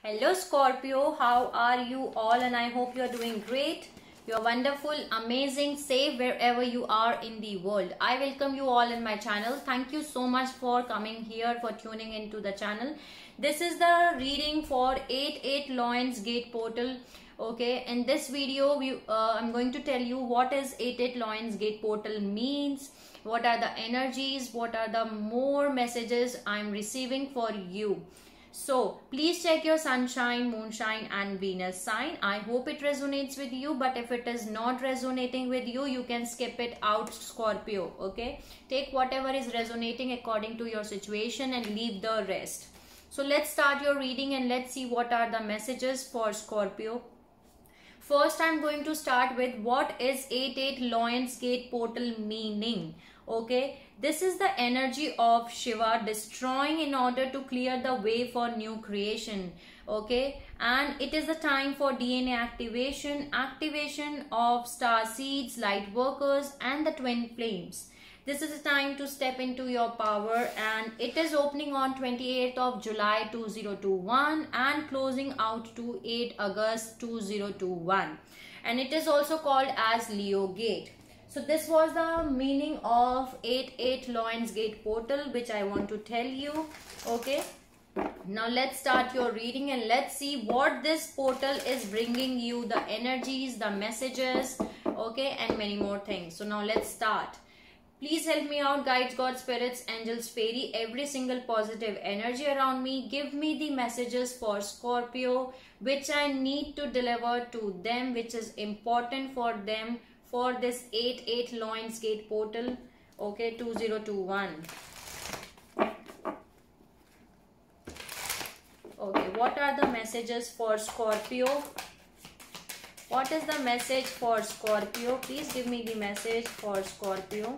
Hello Scorpio, how are you all? And I hope you are doing great. You are wonderful, amazing, safe wherever you are in the world. I welcome you all in my channel. Thank you so much for coming here, for tuning into the channel. This is the reading for 8-8 Lions Gate portal. Okay, in this video I'm going to tell you what is 8-8 Lions Gate portal means, what are the energies, what are the more messages I'm receiving for you. So please check your sunshine, moonshine and Venus sign. I hope it resonates with you, but if it is not resonating with you, you can skip it out, Scorpio. Okay, take whatever is resonating according to your situation and leave the rest. So let's start your reading and let's see what are the messages for Scorpio. First, I'm going to start with what is 8-8 Lions Gate portal meaning. Okay, this is the energy of Shiva destroying in order to clear the way for new creation. Okay, and it is the time for DNA activation of star seeds, light workers and the twin flames. This is the time to step into your power, and it is opening on 28th of July 2021 and closing out to 8 August 2021. And it is also called as Leo Gate. So this was the meaning of 8-8 Lions Gate portal, which I want to tell you. Okay. Now let's start your reading and let's see what this portal is bringing you, the energies, the messages, okay, and many more things. So now let's start. Please help me out, guides, God, spirits, angels, fairy, every single positive energy around me. Give me the messages for Scorpio, which I need to deliver to them, which is important for them for this 8-8 Lions Gate portal, okay, 2021. Okay, what are the messages for Scorpio? What is the message for Scorpio? Please give me the message for Scorpio.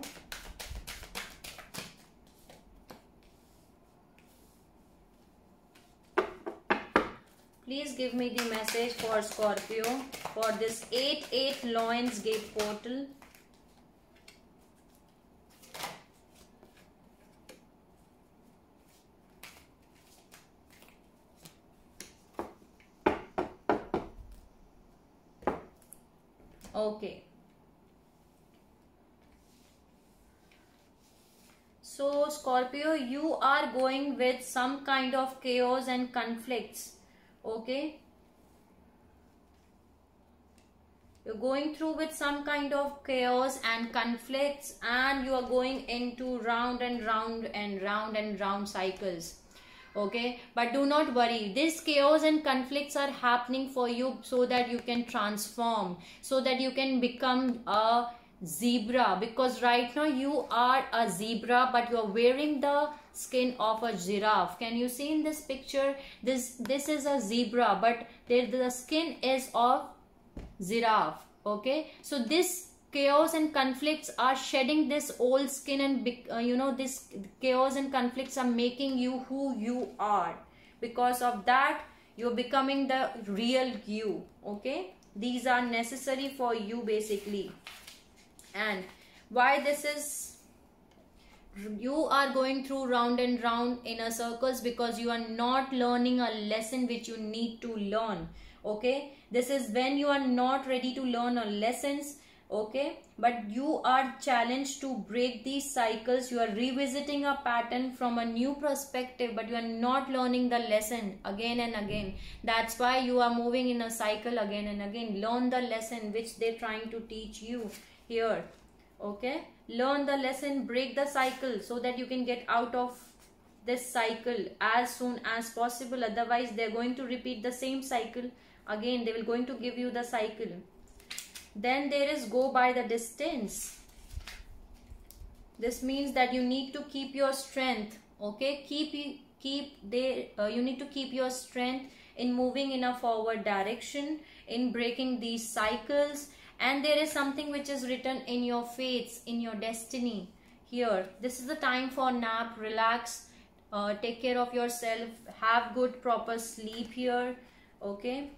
Please give me the message for Scorpio for this 8-8 Lions Gate portal. Okay. So Scorpio, you are going with some kind of chaos and conflicts. Okay, you're going through with some kind of chaos and conflicts, and you are going into round and round and round and round cycles. Okay, but do not worry, this chaos and conflicts are happening for you so that you can transform, so that you can become a zebra, because right now you are a zebra but you are wearing the skin of a giraffe. Can you see in this picture? This is a zebra, but the skin is of giraffe. Okay, so this chaos and conflicts are shedding this old skin, and this chaos and conflicts are making you who you are. Because of that, you're becoming the real you. Okay, these are necessary for you basically. And why this is, you are going through round and round in a circles because you are not learning a lesson which you need to learn. Okay, this is when you are not ready to learn a lessons. Okay, but you are challenged to break these cycles. You are revisiting a pattern from a new perspective, but you are not learning the lesson again and again. That's why you are moving in a cycle again and again. Learn the lesson which they're trying to teach you here. Okay, learn the lesson, break the cycle so that you can get out of this cycle as soon as possible. Otherwise they're going to repeat the same cycle again. They will going to give you the cycle. Then there is go by the distance. This means that you need to keep your strength. Okay, you need to keep your strength in moving in a forward direction, in breaking these cycles. And there is something which is written in your fates, in your destiny here. This is the time for nap, relax, take care of yourself, have good proper sleep here. Okay,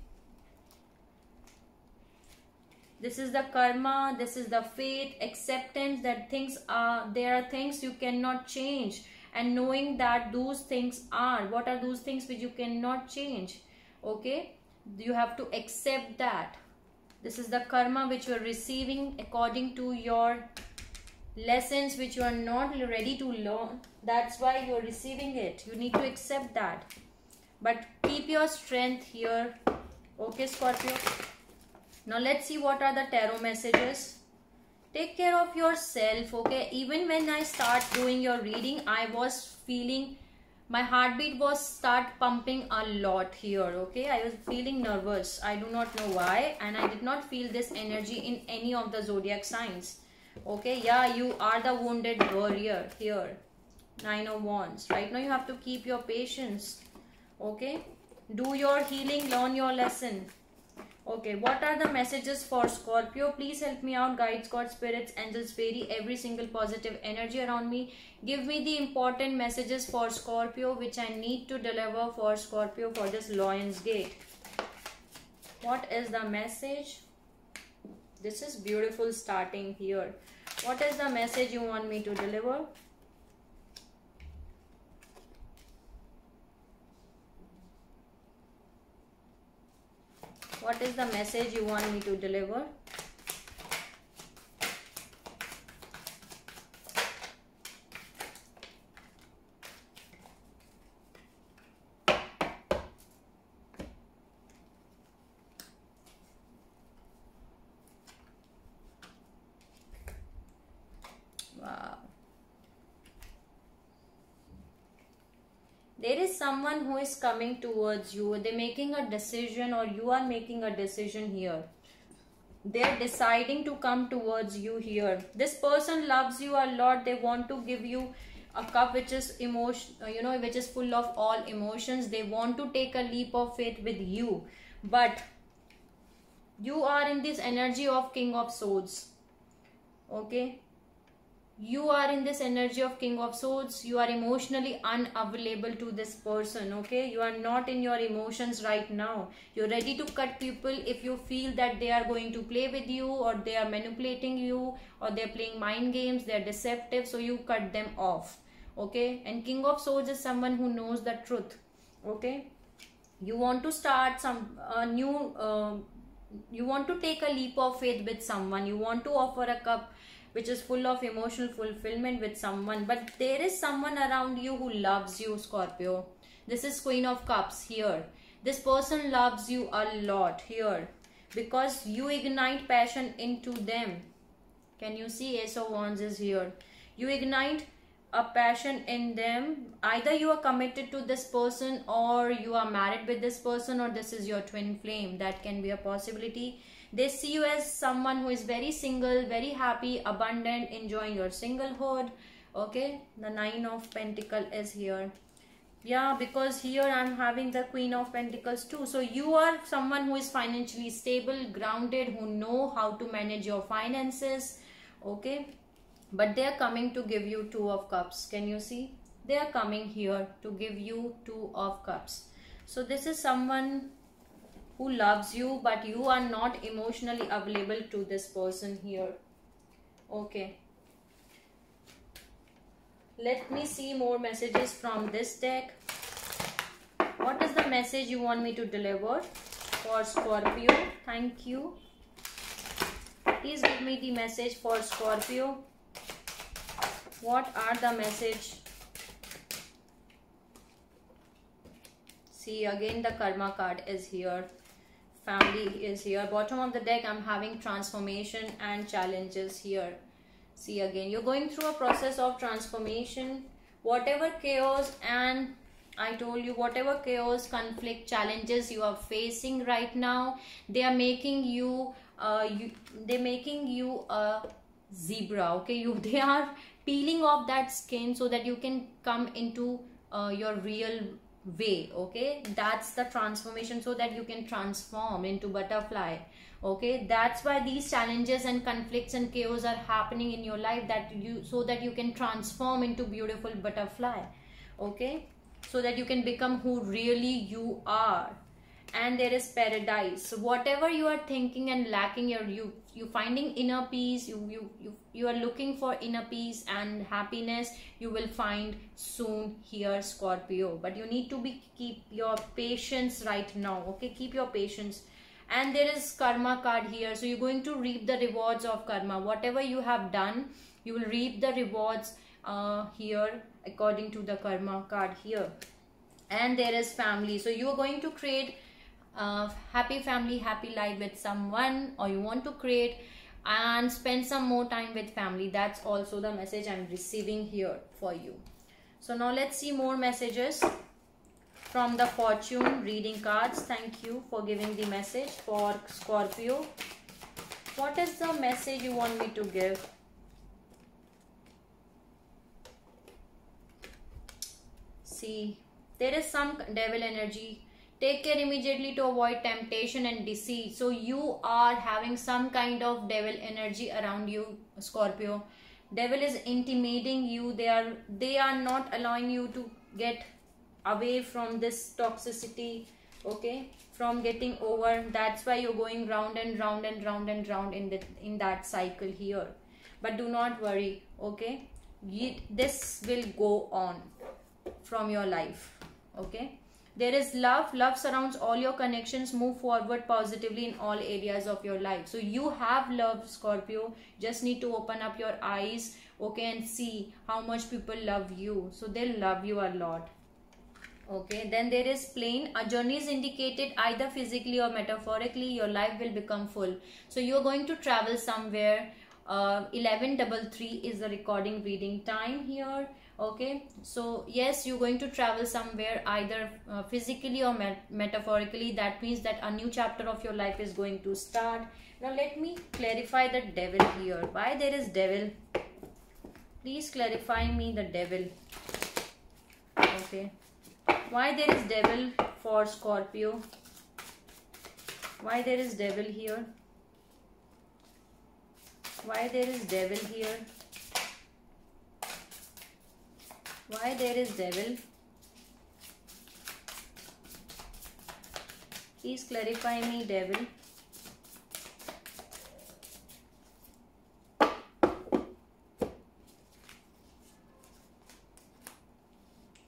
this is the karma, this is the fate, acceptance that there are things you cannot change, and knowing that those things are, what are those things which you cannot change. Okay, you have to accept that this is the karma which you are receiving according to your lessons which you are not ready to learn. That's why you are receiving it. You need to accept that, but keep your strength here. Okay, Scorpio. Now let's see what are the tarot messages. Take care of yourself. Okay, even when I start doing your reading, I was feeling my heartbeat was start pumping a lot here. Okay, I was feeling nervous. I do not know why, and I did not feel this energy in any of the zodiac signs. Okay, yeah, you are the wounded warrior here. 9 of Wands. Right now you have to keep your patience. Okay, do your healing, learn your lesson. Okay, what are the messages for Scorpio? Please help me out, guides, God, spirits, angels, fairy, every single positive energy around me. Give me the important messages for Scorpio which I need to deliver for Scorpio for this Lion's Gate. What is the message? This is beautiful starting here. What is the message you want me to deliver? What is the message you want me to deliver? Wow. There is someone who is coming towards you. They're making a decision, or you are making a decision here. They're deciding to come towards you here. This person loves you a lot. They want to give you a cup which is emotion, which is full of all emotions. They want to take a leap of faith with you, but you are in this energy of King of Swords. Okay, you are in this energy of King of Swords. You are emotionally unavailable to this person. Okay, you are not in your emotions right now. You're ready to cut people if you feel that they are going to play with you, or they are manipulating you, or they're playing mind games, they're deceptive, so you cut them off. Okay, and King of Swords is someone who knows the truth. Okay, you want to start some new you want to take a leap of faith with someone. You want to offer a cup which is full of emotional fulfillment with someone, but there is someone around you who loves you, Scorpio. This is Queen of Cups here. This person loves you a lot here because you ignite passion into them. Can you see? Ace of Wands is here. You ignite a passion in them. Either you are committed to this person, or you are married with this person, or this is your twin flame. That can be a possibility. They see you as someone who is very single, very happy, abundant, enjoying your singlehood. Okay, the 9 of Pentacles is here. Yeah, because here I'm having the Queen of Pentacles too. So you are someone who is financially stable, grounded, who know how to manage your finances. Okay, but they are coming to give you 2 of Cups. Can you see? They are coming here to give you 2 of Cups. So this is someone who loves you, but you are not emotionally available to this person here. Okay, let me see more messages from this deck. What is the message you want me to deliver for Scorpio? Thank you. Please give me the message for Scorpio. What are the message? See, again the Karma card is here. Family is here. Bottom of the deck I'm having transformation and challenges here. See, again you're going through a process of transformation. Whatever chaos, and I told you, whatever chaos, conflict, challenges you are facing right now, they are making you they're making you a zebra. Okay, they are peeling off that skin so that you can come into your real way. Okay, that's the transformation, so that you can transform into butterfly. Okay, that's why these challenges and conflicts and chaos are happening in your life, so that you can transform into beautiful butterfly. Okay, so that you can become who really you are. and there is paradise. So whatever you are thinking and lacking, you finding inner peace, you are looking for inner peace and happiness, you will find soon here, Scorpio. But you need to keep your patience right now, okay? Keep your patience. And there is karma card here, so you're going to reap the rewards of karma. Whatever you have done, you will reap the rewards here according to the karma card here. And there is family, so you are going to create happy family, happy life with someone, or you want to create and spend some more time with family. That's also the message I'm receiving here for you. So now let's see more messages from the fortune reading cards. Thank you for giving the message for Scorpio. What is the message you want me to give? See, there is some devil energy. Take care immediately to avoid temptation and deceit. So you are having some kind of devil energy around you, Scorpio. Devil is intimidating you. They are not allowing you to get away from this toxicity, okay, from getting over. That's why you're going round and round and round and round in that cycle here. But do not worry, okay? This will go on from your life, okay? There is love. Love surrounds all your connections. Move forward positively in all areas of your life. So you have love, Scorpio. Just need to open up your eyes, okay, and see how much people love you. So they love you a lot, okay? Then there is plane. A journey is indicated either physically or metaphorically. Your life will become full. So you're going to travel somewhere. 11:33 is the recording reading time here, okay? So yes, you're going to travel somewhere either physically or metaphorically. That means that a new chapter of your life is going to start. Now let me clarify the devil here. Why there is devil? Please clarify me the devil, okay? Why there is devil for Scorpio? Why there is devil here? Why there is devil here? Why there is devil? Please clarify me, devil.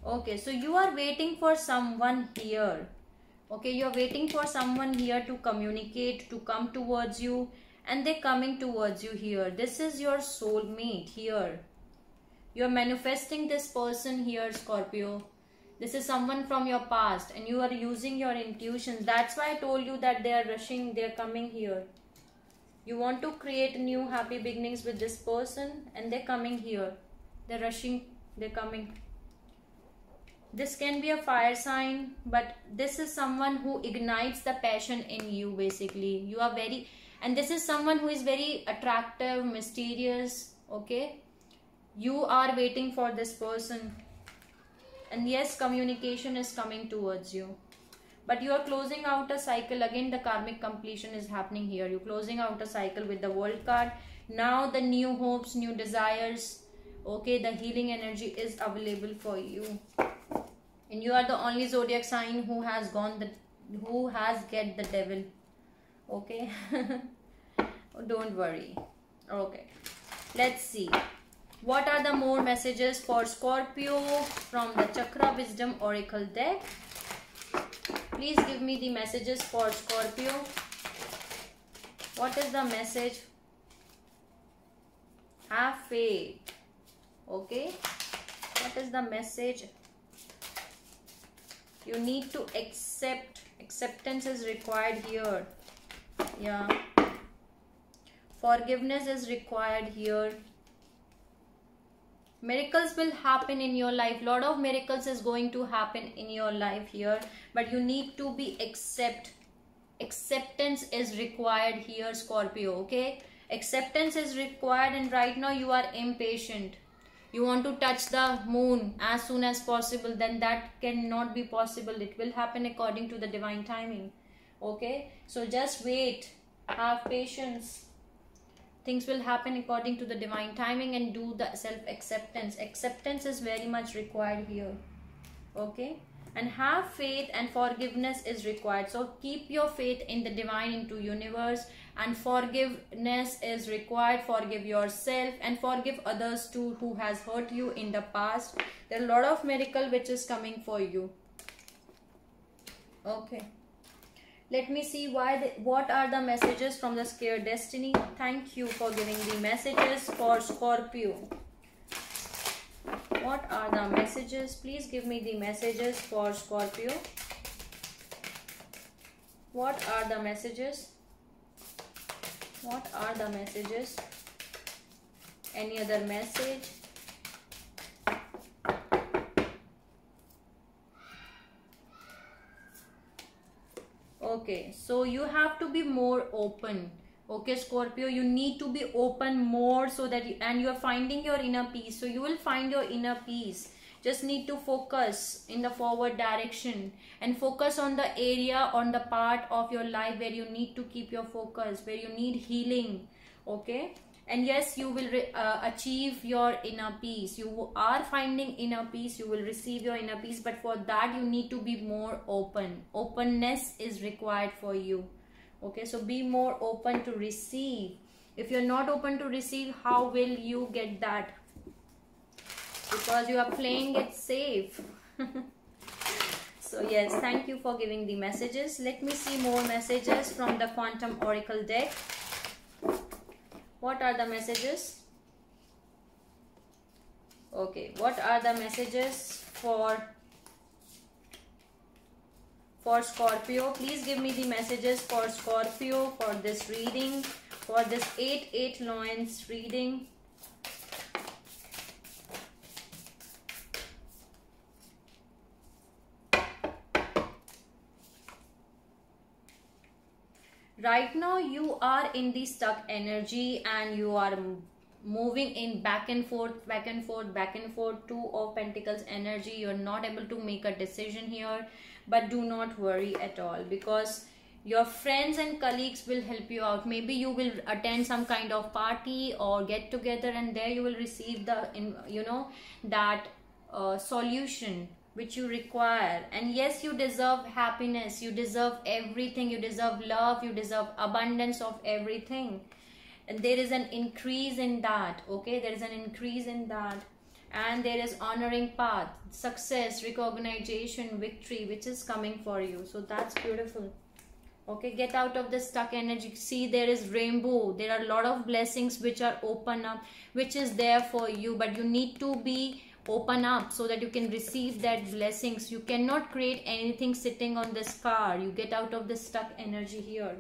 Okay, so you are waiting for someone here, okay? You are waiting for someone here to communicate, to come towards you, and they're coming towards you here. This is your soulmate here. You're manifesting this person here, Scorpio. This is someone from your past, and you are using your intuitions. That's why I told you that they are rushing, they're coming here. You want to create new happy beginnings with this person, and they're coming here. They're rushing, they're coming. This can be a fire sign, but this is someone who ignites the passion in you, basically. You are very... And this is someone who is very attractive, mysterious, okay? You are waiting for this person. And yes, communication is coming towards you. But you are closing out a cycle. Again, the karmic completion is happening here. You're closing out a cycle with the World card. Now the new hopes, new desires, okay? The healing energy is available for you. And you are the only zodiac sign who has get the devil, okay? Don't worry, okay? Let's see what are the more messages for Scorpio from the Chakra Wisdom Oracle deck. Please give me the messages for Scorpio. What is the message? Have faith, okay? What is the message? You need to accept. Acceptance is required here. Yeah. Forgiveness is required here. Miracles will happen in your life. Lot of miracles is going to happen in your life here. But you need to be acceptance is required here, Scorpio, okay? Acceptance is required, and right now you are impatient. You want to touch the moon as soon as possible. Then that cannot be possible. It will happen according to the divine timing, okay? So just wait. Have patience. Things will happen according to the divine timing, and do the self-acceptance. Acceptance is very much required here, okay? and have faith, and forgiveness is required. So keep your faith in the divine, into universe, and forgiveness is required. Forgive yourself and forgive others too who has hurt you in the past. There are a lot of miracle which is coming for you. Okay, let me see what are the messages from the scared destiny. Thank you for giving the messages for Scorpio. What are the messages? Please give me the messages for Scorpio. What are the messages? What are the messages? Any other message? Okay, so you have to be more open. Okay, Scorpio, you need to be open more, so that you are finding your inner peace. So you will find your inner peace. Just need to focus in the forward direction and focus on the area, on the part of your life where you need to keep your focus, where you need healing. Okay, and yes, you will achieve your inner peace. You are finding inner peace, you will receive your inner peace, but for that you need to be more open. Openness is required for you. Okay, so be more open to receive. If you're not open to receive, how will you get that? Because you are playing it safe. So yes, thank you for giving the messages. Let me see more messages from the Quantum Oracle deck. What are the messages? Okay, what are the messages for Scorpio? Please give me the messages for Scorpio for this reading, for this 8 Lions reading. Right now you are in the stuck energy and you are moving in back and forth, back and forth, back and forth. 2 of Pentacles energy. You're not able to make a decision here, but do not worry at all, because your friends and colleagues will help you out. Maybe you will attend some kind of party or get together, and there you will receive the that solution which you require. And yes, you deserve happiness, you deserve everything, you deserve love, you deserve abundance of everything, and there is an increase in that. Okay, there is an increase in that, and there is honoring path, success, recognition, victory which is coming for you. So that's beautiful. Okay, get out of the stuck energy. See, there is rainbow. There are a lot of blessings which are open up, which is there for you, but you need to be open up so that you can receive that blessings. You cannot create anything sitting on this car. You get out of the stuck energy here.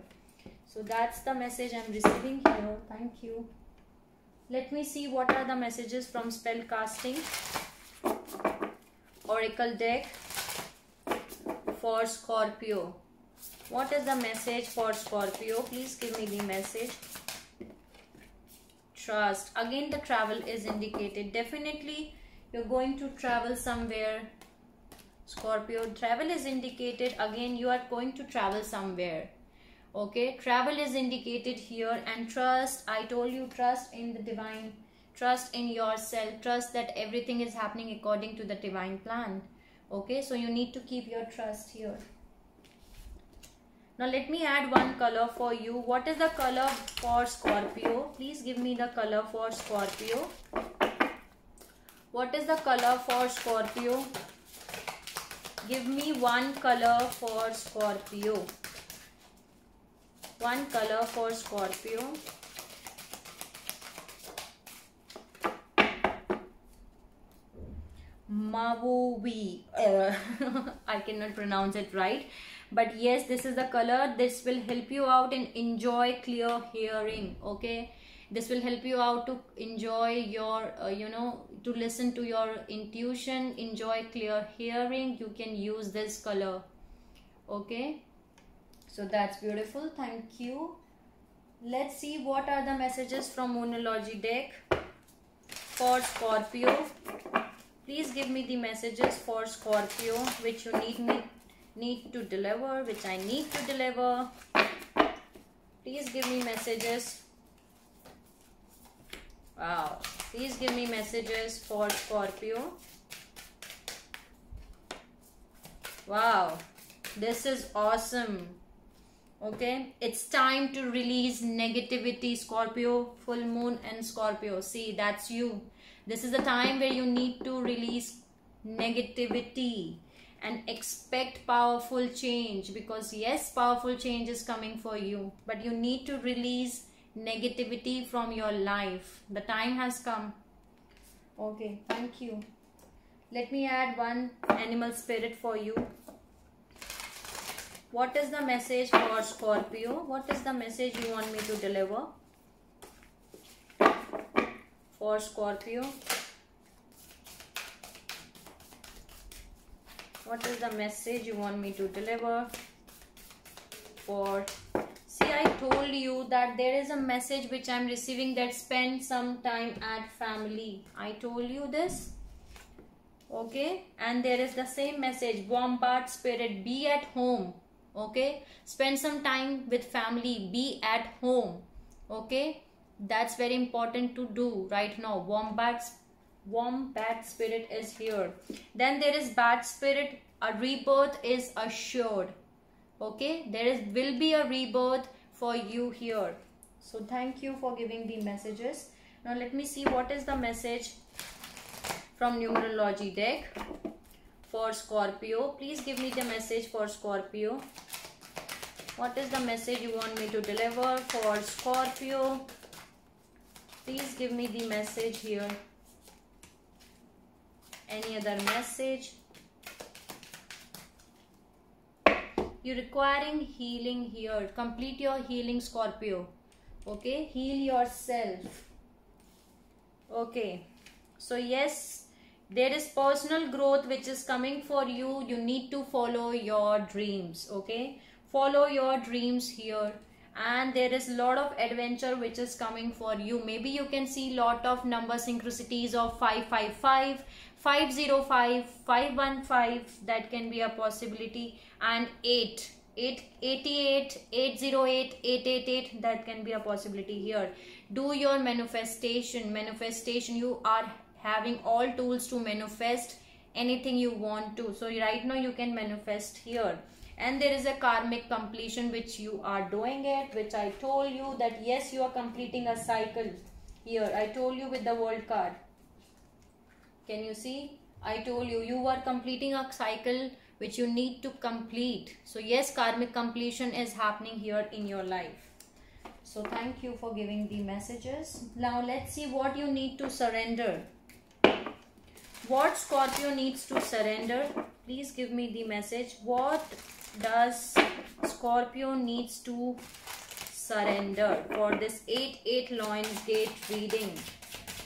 So that's the message I'm receiving here. Thank you. Let me see what are the messages from spell casting Oracle deck for Scorpio. What is the message for Scorpio? Please give me the message. Trust. Again, the travel is indicated. Definitely you're going to travel somewhere. Scorpio, travel is indicated. Again, you are going to travel somewhere. Okay, travel is indicated here. And trust, I told you, trust in the divine, trust in yourself, trust that everything is happening according to the divine plan. Okay, so you need to keep your trust here. Now let me add one color for you. What is the color for Scorpio? Please give me the color for Scorpio. What is the color for Scorpio? Give me one color for Scorpio. One color for Scorpio. Mawuwi. I cannot pronounce it right. But yes, this is the color. This will help you out and enjoy clear hearing. Okay. This will help you out to enjoy your, to listen to your intuition, enjoy clear hearing. You can use this color. Okay. So that's beautiful. Thank you. Let's see what are the messages from Moonology deck for Scorpio. Please give me the messages for Scorpio which you need to deliver, which I need to deliver. Please give me messages. Wow. Please give me messages for Scorpio. Wow, this is awesome. Okay, it's time to release negativity, Scorpio. Full moon and Scorpio. See, that's you. This is the time where you need to release negativity and expect powerful change, because yes, powerful change is coming for you, but you need to release negativity from your life. The time has come. Okay, thank you. Let me add one animal spirit for you. What is the message for Scorpio? What is the message you want me to deliver for Scorpio? What is the message you want me to deliver for... See, I told you that there is a message which I am receiving, that spend some time at family. I told you this. Okay, and there is the same message, Wombat spirit, be at home. Okay, spend some time with family, be at home. Okay, that's very important to do right now. Wombat spirit is here. Then there is Bat spirit, a rebirth is assured. Okay, there will be a rebirth for you here. So thank you for giving the messages. Now let me see what is the message from numerology deck for Scorpio. Please give me the message for Scorpio. What is the message you want me to deliver for Scorpio? Please give me the message here. Any other message? You're requiring healing here. Complete your healing, Scorpio. Okay, heal yourself. Okay, so yes, there is personal growth which is coming for you. You need to follow your dreams. Okay, follow your dreams here. And there is a lot of adventure which is coming for you. Maybe you can see lot of number synchronicities of 555, 505, 515. That can be a possibility. And 888, 808, 888. That can be a possibility here. Do your manifestation. You are having all tools to manifest anything you want to. So right now you can manifest here. And there is a karmic completion which you are doing it, which I told you that yes, you are completing a cycle here. I told you with the world card. Can you see? I told you, you are completing a cycle which you need to complete. So yes, karmic completion is happening here in your life. So thank you for giving the messages. Now let's see what you need to surrender. What Scorpio needs to surrender? Please give me the message. What does Scorpio needs to surrender for this 8/8 Lion Gate reading?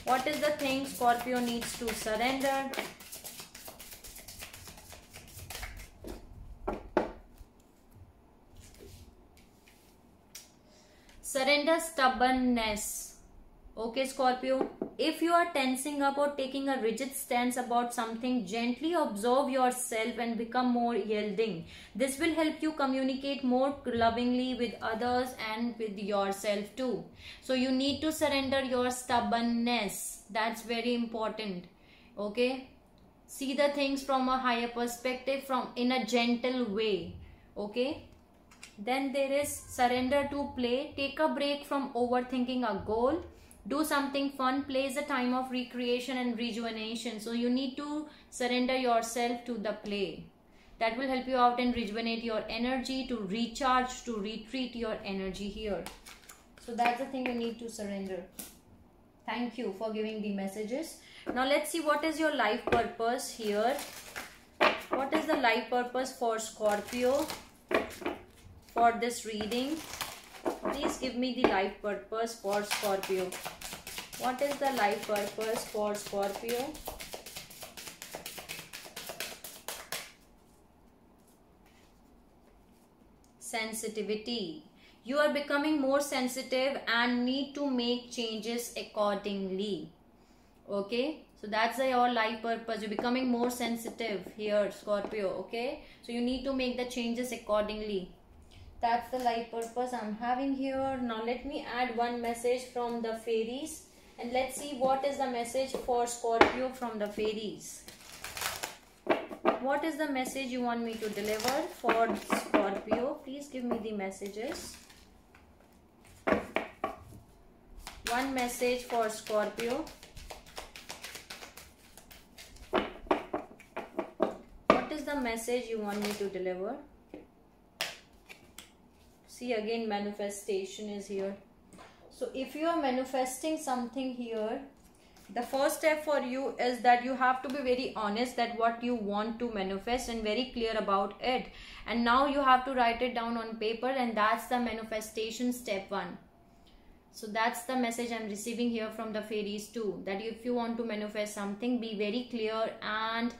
What is the thing Scorpio needs to surrender? Surrender stubbornness. Okay, Scorpio, if you are tensing up or taking a rigid stance about something, gently observe yourself and become more yielding. This will help you communicate more lovingly with others and with yourself too. So you need to surrender your stubbornness. That's very important. Okay, see the things from a higher perspective, in a gentle way. Okay. Then there is surrender to play. Take a break from overthinking a goal. Do something fun. Play is a time of recreation and rejuvenation. So you need to surrender yourself to the play. That will help you out and rejuvenate your energy, to recharge, to retreat your energy here. So that's the thing you need to surrender. Thank you for giving the messages. Now let's see what is your life purpose here. What is the life purpose for Scorpio for this reading? Please give me the life purpose for Scorpio. What is the life purpose for Scorpio? Sensitivity. You are becoming more sensitive and need to make changes accordingly. Okay, so that's your life purpose. You're becoming more sensitive here, Scorpio. Okay, so you need to make the changes accordingly. That's the life purpose I'm having here. Now let me add one message from the fairies, and let's see what is the message for Scorpio from the fairies. What is the message you want me to deliver for Scorpio? Please give me the messages. One message for Scorpio. What is the message you want me to deliver? See, again manifestation is here. So if you are manifesting something here, the first step for you is that you have to be very honest that what you want to manifest and very clear about it. And now you have to write it down on paper, and that's the manifestation step 1. So that's the message I'm receiving here from the fairies too. That if you want to manifest something, be very clear and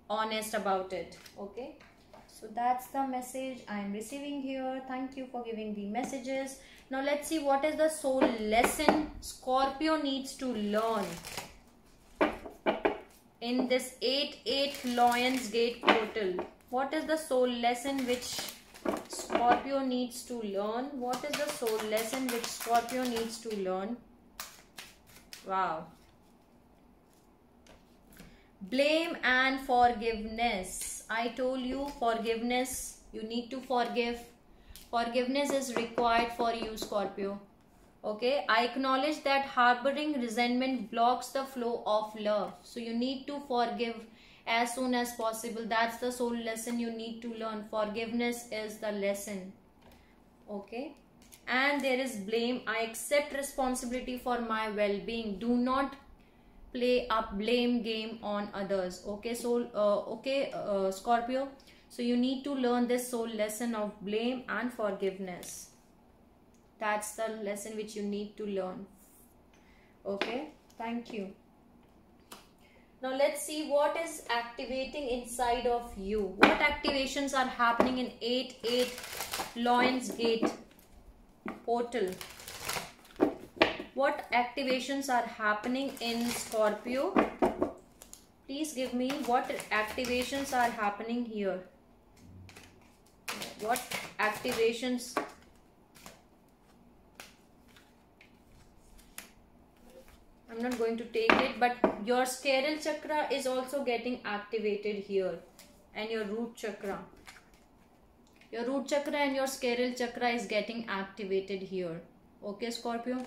honest about it. Okay. So that's the message I'm receiving here. Thank you for giving the messages. Now let's see what is the soul lesson Scorpio needs to learn in this 8/8 Lions Gate portal. What is the soul lesson which Scorpio needs to learn? What is the soul lesson which Scorpio needs to learn? Wow. Blame and forgiveness. I told you forgiveness. You need to forgive. Forgiveness is required for you, Scorpio. Okay. I acknowledge that harboring resentment blocks the flow of love. So you need to forgive as soon as possible. That's the soul lesson you need to learn. Forgiveness is the lesson. Okay. And there is blame. I accept responsibility for my well-being. Do not play a blame game on others. Okay, Scorpio. So you need to learn this soul lesson of blame and forgiveness. That's the lesson which you need to learn. Okay, thank you. Now let's see what is activating inside of you. What activations are happening in 8/8 Lions Gate portal? What activations are happening in Scorpio? Please give me what activations are happening here. What activations? I'm not going to take it, but your sacral chakra is also getting activated here, and your root chakra. Your root chakra and your sacral chakra is getting activated here. Okay, Scorpio.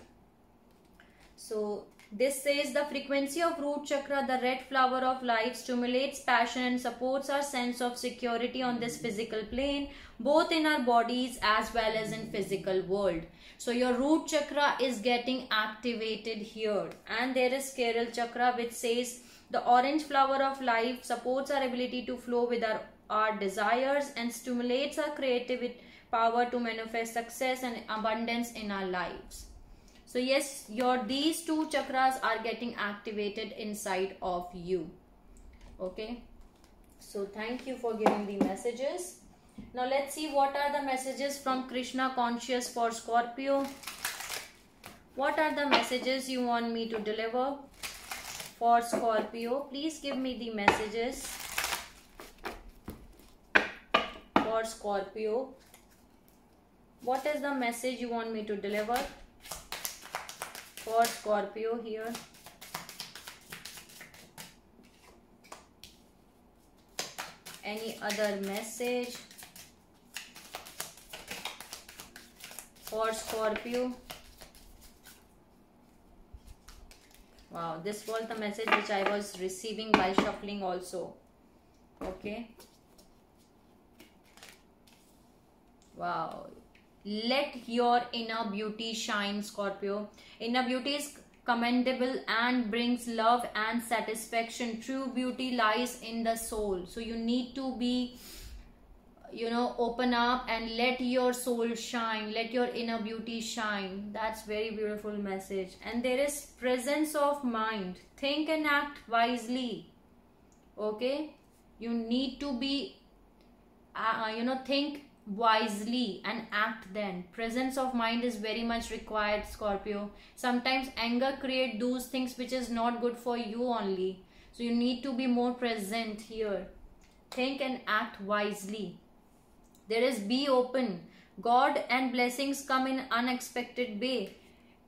So this says the frequency of root chakra, the red flower of life, stimulates passion and supports our sense of security on this physical plane, both in our bodies as well as in physical world. So your root chakra is getting activated here, and there is sacral chakra which says the orange flower of life supports our ability to flow with our desires and stimulates our creative power to manifest success and abundance in our lives. So yes, these two chakras are getting activated inside of you. Okay. So thank you for giving the messages. Now let's see what are the messages from Krishna Conscious for Scorpio. What are the messages you want me to deliver for Scorpio? Please give me the messages for Scorpio. What is the message you want me to deliver for Scorpio here? Any other message for Scorpio? Wow, this was the message which I was receiving while shuffling also. Okay. Wow. Let your inner beauty shine, Scorpio. Inner beauty is commendable and brings love and satisfaction. True beauty lies in the soul. So you need to be, open up and let your soul shine. Let your inner beauty shine. That's very beautiful message. And there is presence of mind. Think and act wisely. Okay. You need to be, think wisely and act then. Presence of mind is very much required, Scorpio. Sometimes anger creates those things which is not good for you only. So you need to be more present here. Think and act wisely. There is be open. God and blessings come in unexpected way.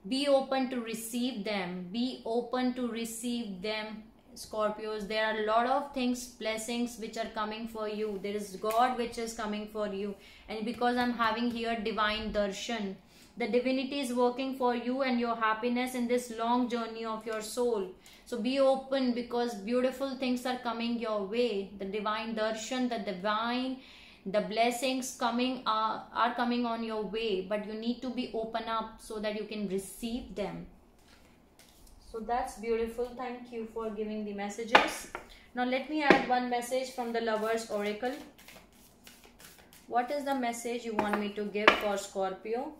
Be open to receive them. Be open to receive them. Scorpios, there are a lot of things, blessings which are coming for you. There is God which is coming for you. And because I'm having here divine darshan, the divinity is working for you and your happiness in this long journey of your soul. So be open, because beautiful things are coming your way. The divine darshan, the blessings coming are coming on your way, but you need to be open up so that you can receive them. So that's beautiful. Thank you for giving the messages. Now let me add one message from the Lovers Oracle. What is the message you want me to give for Scorpio?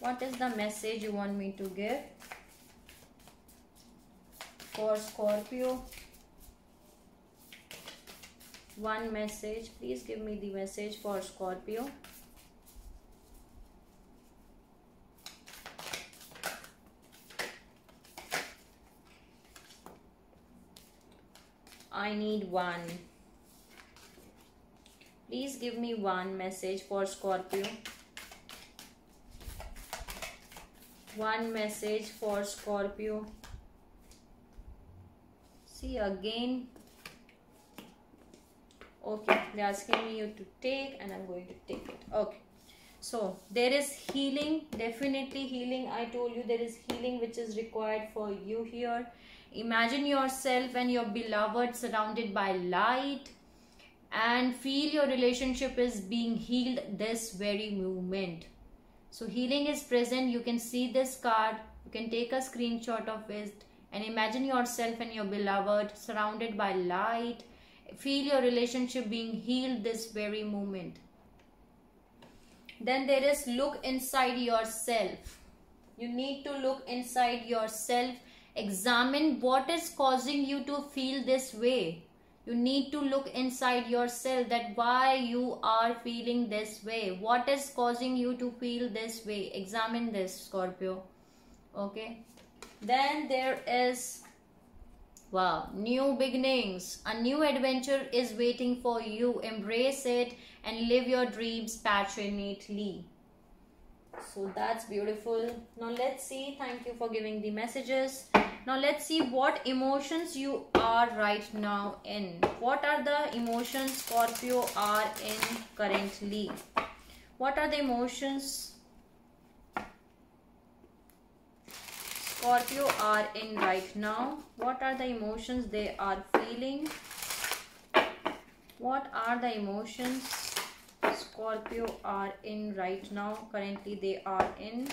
What is the message you want me to give for Scorpio? One message. Please give me the message for Scorpio. I need one. Please give me one message for Scorpio. One message for Scorpio. See again. Okay, they're asking me you to take, and I'm going to take it. Okay. So there is healing, definitely healing. I told you there is healing which is required for you here. Imagine yourself and your beloved surrounded by light, and feel your relationship is being healed this very moment. So healing is present. You can see this card. You can take a screenshot of it and imagine yourself and your beloved surrounded by light. Feel your relationship being healed this very moment. Then there is look inside yourself. You need to look inside yourself. Examine what is causing you to feel this way. You need to look inside yourself, that why you are feeling this way. What is causing you to feel this way? Examine this, Scorpio. Okay. Then there is, wow, new beginnings. A new adventure is waiting for you. Embrace it and live your dreams passionately. So that's beautiful. Now let's see. Thank you for giving the messages. Now let's see what emotions you are right now in. What are the emotions Scorpio are in currently? What are the emotions Scorpio are in right now? What are the emotions they are feeling? What are the emotions Scorpio are in right now? Currently they are in.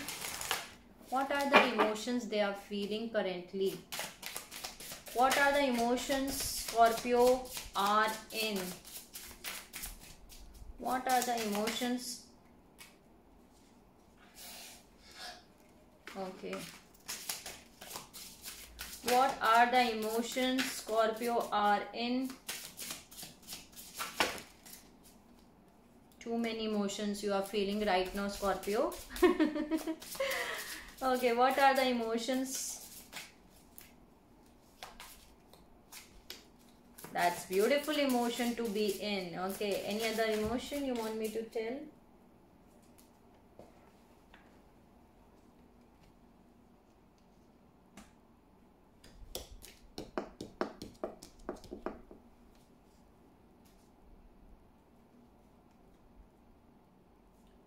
What are the emotions they are feeling currently? What are the emotions Scorpio are in? What are the emotions? Okay. What are the emotions Scorpio are in? Too many emotions you are feeling right now, Scorpio. Okay, what are the emotions? That's beautiful emotion to be in. Okay, any other emotion you want me to tell?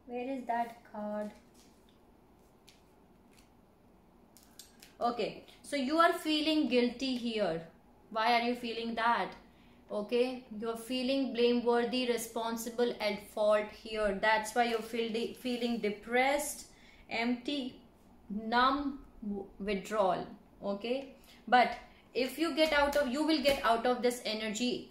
Where is that card? Okay, so you are feeling guilty here. Why are you feeling that? Okay, you're feeling blameworthy, responsible, at fault here. That's why you're feeling depressed, empty, numb, withdrawal. Okay, but if you get out of, you will get out of this energy,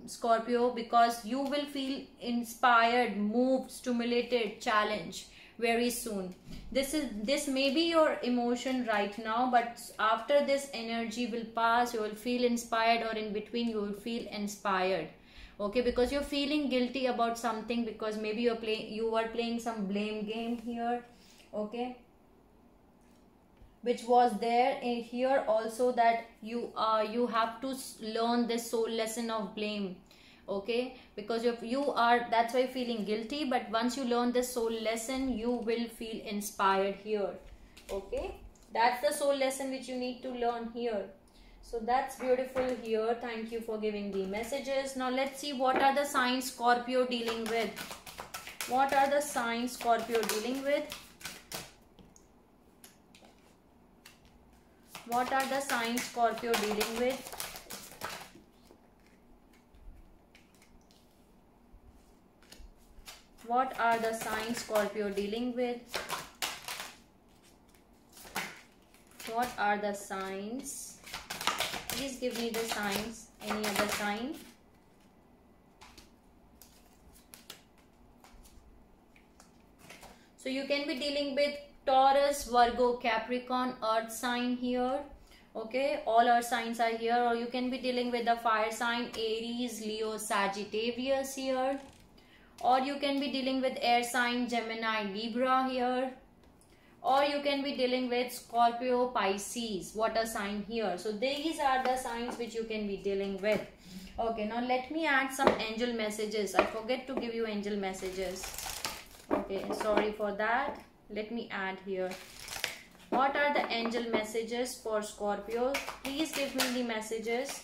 Scorpio, because you will feel inspired, moved, stimulated, challenged very soon. This may be your emotion right now, but after this energy will pass, you will feel inspired, or in between you will feel inspired. Okay, because you're feeling guilty about something, because maybe you are playing some blame game here. Okay, which was there in here also, that you have to learn this soul lesson of blame. Okay, because you are, that's why you're feeling guilty, but once you learn this soul lesson, you will feel inspired here. Okay, that's the soul lesson which you need to learn here. So that's beautiful here. Thank you for giving the messages. Now let's see what are the signs Scorpio dealing with. What are the signs Scorpio dealing with? What are the signs Scorpio dealing with? What are the signs Scorpio dealing with? What are the signs? Please give me the signs. Any other sign? So you can be dealing with Taurus, Virgo, Capricorn, earth sign here. Okay, all earth signs are here. Or you can be dealing with the fire sign Aries, Leo, Sagittarius here. Or you can be dealing with air sign Gemini, Libra here. Or you can be dealing with Scorpio, Pisces, water sign here. So these are the signs which you can be dealing with. Okay, now let me add some angel messages. I forget to give you angel messages. Okay, sorry for that. Let me add here. What are the angel messages for Scorpio? Please give me the messages.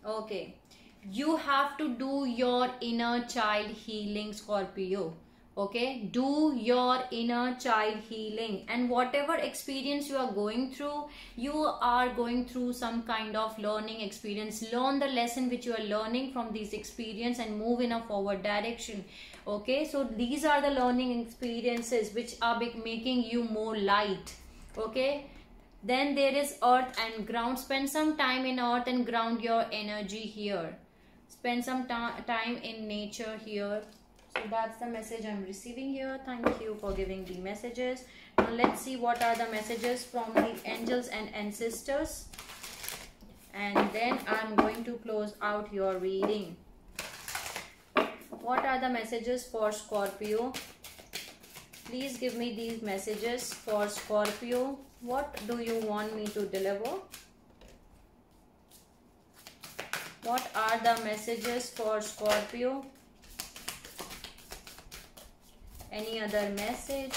Okay, you have to do your inner child healing, Scorpio. Okay, do your inner child healing, and whatever experience you are going through, you are going through some kind of learning experience. Learn the lesson which you are learning from this experience and move in a forward direction. Okay, so these are the learning experiences which are making you more light. Okay, then there is earth and ground. Spend some time in earth and ground your energy here. Spend some time in nature here. So that's the message I'm receiving here. Thank you for giving the messages. Now let's see what are the messages from the angels and ancestors. And then I'm going to close out your reading. What are the messages for Scorpio? Please give me these messages for Scorpio. What do you want me to deliver? What are the messages for Scorpio? Any other message?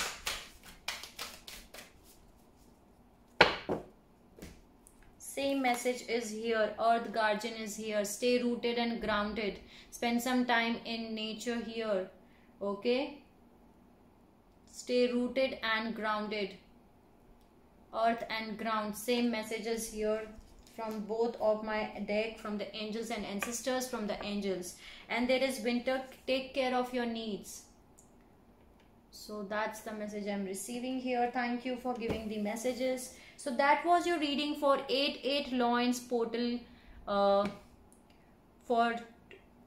Same message is here. Earth Guardian is here. Stay rooted and grounded. Spend some time in nature here. Okay? Stay rooted and grounded. Earth and ground. Same messages here from both of my deck, from the angels and ancestors, from the angels. And there is winter. Take care of your needs. So that's the message I'm receiving here. Thank you for giving the messages. So that was your reading for 8/8 Loins portal for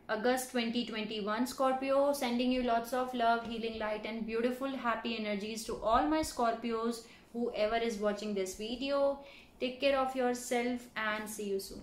August 2021. Scorpio, sending you lots of love, healing light and beautiful happy energies to all my Scorpios, whoever is watching this video. Take care of yourself and see you soon.